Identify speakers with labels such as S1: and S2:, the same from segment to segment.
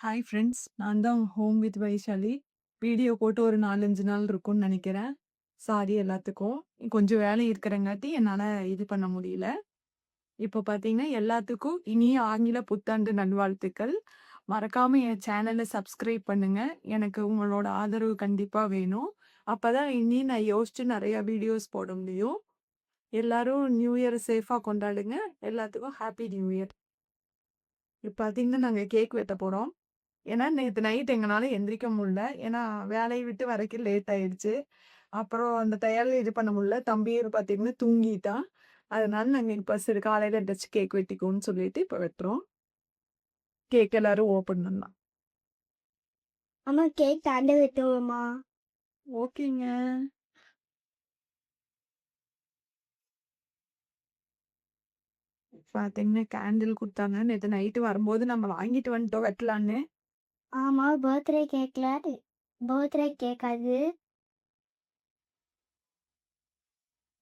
S1: Hi friends. நான் தான் home with Vaishali. Video போட்டு ஒரு 4, 5 நாள் இருக்கும்னு நெனைக்கிறேன். சாரி எல்லாத்துக்கும். கொஞ்சம் வேலை இருக்கிறங்காட்டி என்னால இது பண்ண முடியல. இப்போ பார்த்தீங்கன்னா, எல்லாத்துக்கும் இனிய ஆங்கில புத்தாண்டு நல்வாழ்த்துக்கள். மறக்காம என் சேனல சப்ஸ்கிரைப் பண்ணுங்க. எனக்கு உங்களோட ஆதரவு கண்டிப்பா வேணும். அப்பதான் இனி நான் யோசிச்சு நெறைய வீடியோஸ் போட முடியும். எல்லாரும் நியூ இயர் சேஃபா கொண்டாடுங்க. எல்லாத்துக்கும் ஹேப்பி நியூ இயர். இப்ப பார்த்தீங்கன்னா, நாங்க கேக் வெட்ட போறோம். ஏன்னா, நேத்து நைட் எங்கனால எந்திரிக்க முடியல. ஏன்னா, வேலைய விட்டு வரைக்கும் லேட் ஆயிடுச்சு. அப்புறம் அந்த டயர்ல இது பண்ண முடியல. தம்பியும் பார்த்தீங்கன்னா தூங்கிட்டான். அதனால நாங்க இப்ப சரி காலையில எந்திரிச்சு கேக் வெட்டிக்குவோம்னு சொல்லிட்டு இப்ப வெட்டுறோம். கேக் எல்லாரும் ஓப்பன் பண்ணலாம்.
S2: அம்மா கேக் தாண்ட வெட்டுவோமா?
S1: ஓகேங்க. பார்த்தீங்கன்னா, கேண்டில் குடுத்தாங்க. நேத்து நைட்டு வரும்போது நம்ம வாங்கிட்டு வந்துட்டோம் வெட்டலான்னு.
S2: ஆமா, பர்த்டே கேக் அது.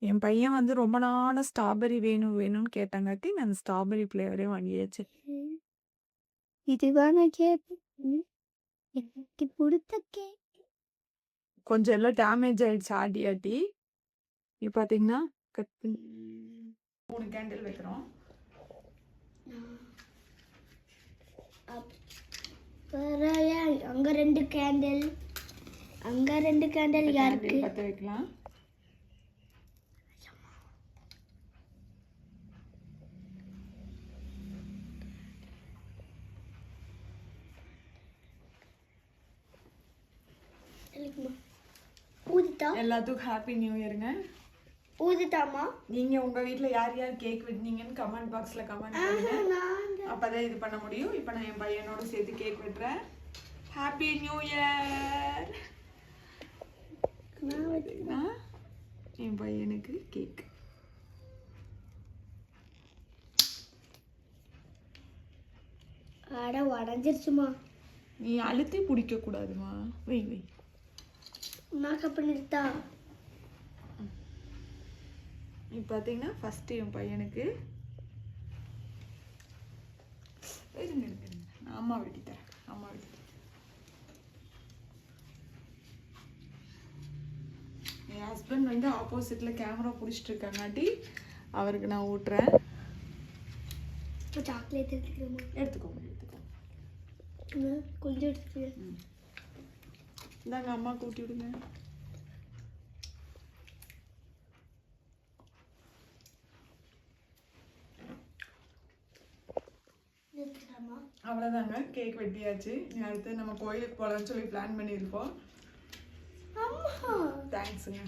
S1: என் பையன் வந்து ரொம்ப நாளா ஸ்ட்ராபெர்ரி வேணும் வேணும்னு கேட்டங்காட்டி, நான் ஸ்ட்ராபெர்ரி ஃப்ளேவரே வாங்கியாச்சு.
S2: இதுதான கேக்? எனக்கு பிடித்த கேக்.
S1: கொஞ்சம் எல்லாம் டேமேஜ் ஆயிடுச்சு ஆட்டி ஆட்டி. இப்ப பார்த்தீங்கன்னா, கட் பண்ணி 3 கேண்டில் வைக்கிறோம்.
S2: அப்புறம் அங்க 2 கேண்டில், அங்க 2 கேண்டில் யாருக்கு?
S1: பத்த வைக்கலாம்.
S2: ஊதிட்டா?
S1: எல்லாத்துக்கும் ஹாப்பி நியூ இயருங்க.
S2: ஊதிட்டாமா?
S1: நீங்க உங்க வீட்ல யார் யார் கேக் வெட்டினீங்கன்னு கமெண்ட் பாக்ஸ்ல கமெண்ட் பண்ணுங்க. அப்பதான் இது பண்ண முடியும். இப்ப நான் என் பையனோட சேர்த்து கேக் வெட்டுறேன். Happy new year. என் பையனுக்கு கேக்.
S2: அட உடஞ்சிருச்சுமா.
S1: நீ அழுத்தி பிடிக்க கூடாதுமா. வை வை.
S2: நான் பண்ணிருத்தா?
S1: இப்போ பார்த்தீங்கன்னா ஃபஸ்ட்டு என் பையனுக்கு இருங்க இருங்க இருங்க நான் அம்மா வெட்டித்தரேன். அம்மா வெட்டித்தரேன். என் ஹஸ்பண்ட் வந்து ஆப்போசிட்டில் கேமரா பிடிச்சிட்டு இருக்காங்காட்டி அவருக்கு நான் ஊட்டுறேன்.
S2: இப்போ சாக்லேட் எடுத்துக்கிறோமா?
S1: எடுத்துக்கோங்க எடுத்துக்கோங்க.
S2: கொஞ்சம் எடுத்துக்கிறேன்.
S1: இந்தாங்க அம்மா கூட்டி விடுங்க. அவ்வளோதாங்க, கேக் வெட்டியாச்சு. நீ அடுத்து நம்ம கோயிலுக்கு போகலான்னு சொல்லி பிளான் பண்ணியிருக்கோம். தேங்க்ஸுங்க.